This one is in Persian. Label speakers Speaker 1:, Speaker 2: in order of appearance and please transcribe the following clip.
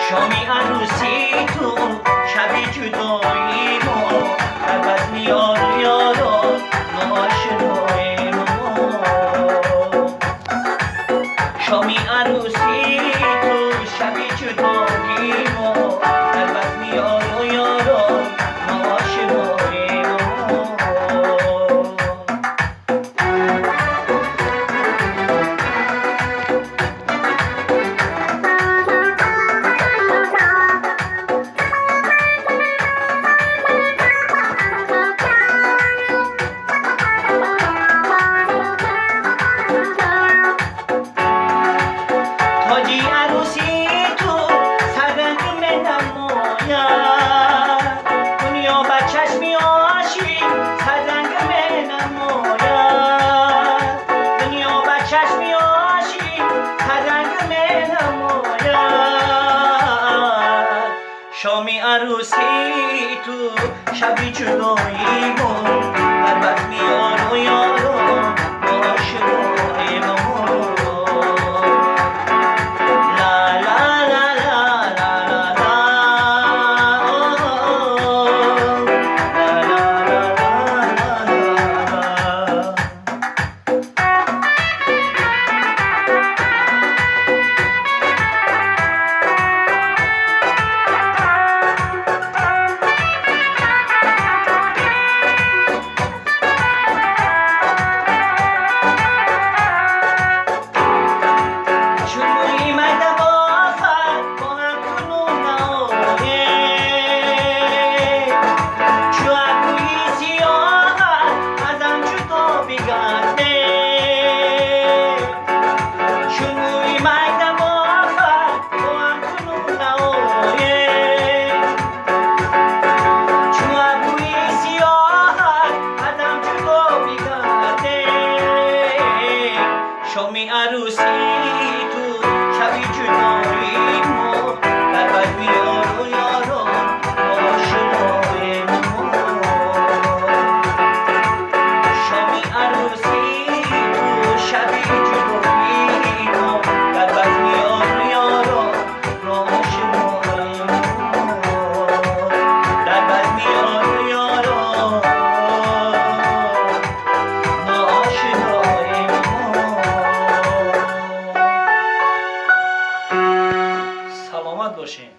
Speaker 1: شامی عروسی تو شب جدایی ما در بزم یار یاران ناشنای ما. شامی عروسی تو شب جدایی ما در بزم یار یاران ناشنای ما. تاجی عروسی تو سررنگ می نماید، دنیا بر چشمی عاشق سررنگ می نماید، دنیا بر چشمی عاشق سررنگ می نماید. شامی عروسی تو شبی جدایی ما در بزم یار و یاران ناشنای ما. شامی عروسی تو شبی جدایی ما در بزم یار و یاران ناشنای ما. شامی عروسی تو شبی جدایی ما در بزم یار و یاران ناشنای ما. در بزم یار و یاران ناشنای ما. سلامت باشین.